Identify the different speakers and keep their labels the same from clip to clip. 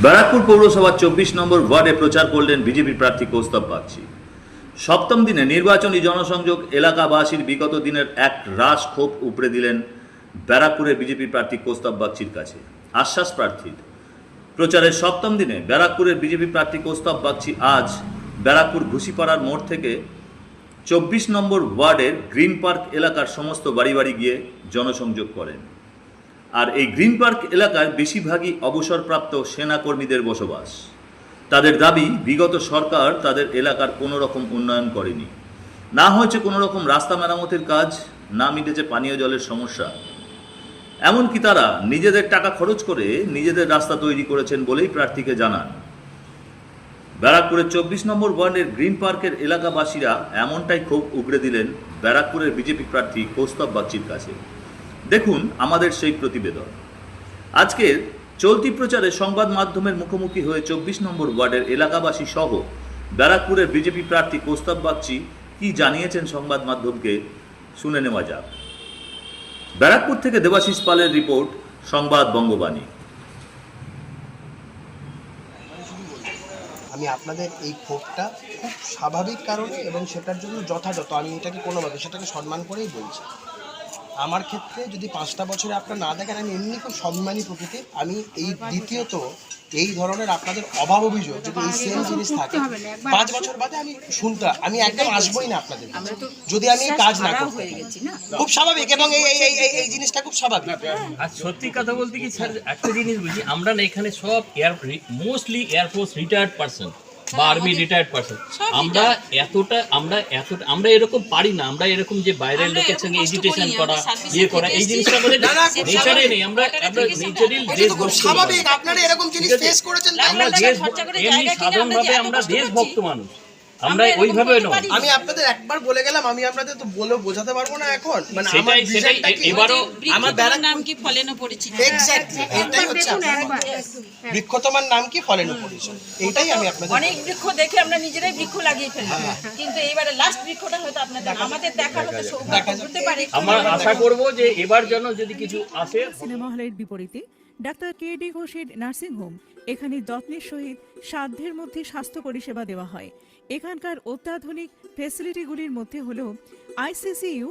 Speaker 1: ব্যারাকপুর পৌরসভার ২৪ নম্বর ওয়ার্ডে প্রচার করলেন বিজেপি প্রার্থী কৌস্তব বাগচি। সপ্তম দিনে নির্বাচনী জনসংযোগ এলাকাবাসীর বিগত দিনের এক রাশ ক্ষোভ উপড়ে দিলেন ব্যারাকপুরের বিজেপি প্রার্থী কৌস্তব বাগচির কাছে। আশ্বাস প্রার্থীর। প্রচারের সপ্তম দিনে ব্যারাকপুরের বিজেপি প্রার্থী কৌস্তব বাগচি আজ ব্যারাকপুর ঘুষিপাড়ার মোড় থেকে ২৪ নম্বর ওয়ার্ডের গ্রিন পার্ক এলাকার সমস্ত বাড়ি বাড়ি গিয়ে জনসংযোগ করেন। আর এই গ্রিন পার্ক এলাকার বেশিরভাগই অবসরপ্রাপ্ত সেনাকর্মীদের বসবাস। তাদের দাবি, বিগত সরকার তাদের এলাকার কোনো রকম উন্নয়ন করেনি। না হয়েছে কোনো রকম রাস্তা মেরামতের কাজ, না মিটেছে পানীয় জলের সমস্যা। এমনকি তারা নিজেদের টাকা খরচ করে নিজেদের রাস্তা তৈরি করেছেন বলেই প্রার্থীকে জানান। ব্যারাকপুরের ২৪ নম্বর ওয়ার্ডের গ্রিন পার্কের এলাকাবাসীরা এমনটাই ক্ষোভ উগড়ে দিলেন ব্যারাকপুরের বিজেপি প্রার্থী কৌস্তব বাগচির কাছে। দেখুন আমাদের সেই প্রতিবেদন। আজকের চলতি প্রচারে সংবাদ মাধ্যমের মুখোমুখি হয়ে ২৪ নম্বর ওয়ার্ডের এলাকাবাসী সহ ব্যারাকপুরের বিজেপি প্রার্থী কৌস্তব বাগচি কি জানিয়েছেন সংবাদ মাধ্যমকে শুনে নেওয়া যাক। ব্যারাকপুর থেকে দেবাশিস পালের রিপোর্ট, সংবাদ বঙ্গবাণী।
Speaker 2: আমি আপনাদের এই ক্ষোভটা খুব স্বাভাবিক কারণে এবং সেটার জন্য যথাযথ, আমি এটাকে কোনোভাবে সেটাকে সম্মান করেই বলছি। আমার ক্ষেত্রে যদি ৫টা বছরে আপনারা না দেখেন, আমি এমনি খুব সম্মানী প্রকৃতির। আমি এই দ্বিতীয়ত এই ধরনের আপনাদের অভাব অভিযোগ যদি এই সেম জিনিস থাকে ৫ বছর বাদে আমি একদম আসবোই না আপনাদের, যদি আমি কাজ না করতে। খুব স্বাভাবিক এবং এই জিনিসটা খুব স্বাভাবিক।
Speaker 3: আর সত্যি কথা বলতে কি স্যার, একটা জিনিস বুঝি, আমরা না এখানে সব মোস্টলি এয়ারফোর্স রিটায়ার্ড পারসন বা আর্মি রিটায়ার্ড পারসন। আমরা এরকম পারি না। আমরা এরকম যে বাইরের লোকের সঙ্গে এডুকেশন করা, ইয়ে করা, এই জিনিসটা আমাদের নেচারে নেই। আমরা নেচারাল দেশভক্ত,
Speaker 2: স্বাভাবিক আপনারা এরকম জিনিস ফেস করেছেন।
Speaker 3: আমরা এমনি সাধারণভাবে আমরা দেশভক্ত মানুষ, আমরা ওইভাবে নয়।
Speaker 2: আমি আপনাদের একবার বলে গেলাম, আমি আপনাদের তো বলে বোঝাতে পারবো না এখন। মানে
Speaker 3: সেটাই এবারও
Speaker 4: আমার ব্যারাক নাম কি ফলেনো পড়েছিল।
Speaker 2: এক্স্যাক্টলি এটাই হচ্ছে বৃক্ষ, তোমার নাম কি ফলেনো পড়েছিল, এইটাই আমি আপনাদের।
Speaker 4: অনেক বৃক্ষ দেখে আমরা নিজেরাই বৃক্ষ লাগিয়ে ফেলি, কিন্তু এইবারে লাস্ট বৃক্ষটা হয়তো আপনাদের আমাদের দেখার হতে সৌভাগ্য হতে পারে।
Speaker 3: আমরা আশা করব যে এবার যেন যদি কিছু আসে।
Speaker 5: সিনেমা হলের বিপরীতে ডাক্তার কে.ডি. ঘোষের নার্সিংহোম। এখানে যত্নের সহিত সাধ্যের মধ্যে স্বাস্থ্য পরিষেবা দেওয়া হয়। এখানকার অত্যাধুনিক ফেসিলিটিগুলির মধ্যে হল ICCU,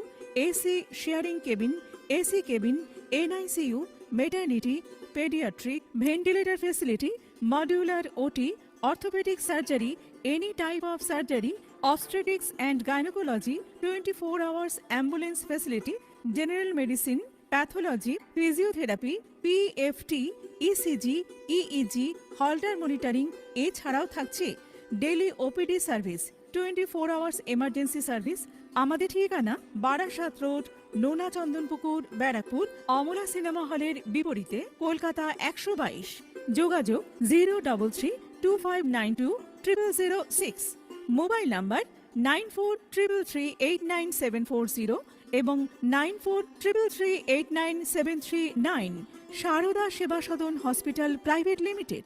Speaker 5: AC sharing cabin, AC cabin, NICU, maternity, paediatric, ventilator facility, modular OT, orthopaedic surgery, any type of surgery, obstetrics and gynecology, 24 hours ambulance facility, general medicine, pathology, physiotherapy, PFT, ECG, EEG, Holter monitoring, এছাড়াও থাকছে daily OPD service, 24 hours emergency service. আমাদের ঠিকানা Barasat road, নোনা Chandanpukur, Barrackpore, Amala cinema হলের বিপরীতে, কলকাতা ১২২। যোগাযোগ 03325920006। Mobile number 9433389740 এবং 9433389739। সারদা সেবা সদন হসপিটাল প্রাইভেট লিমিটেড।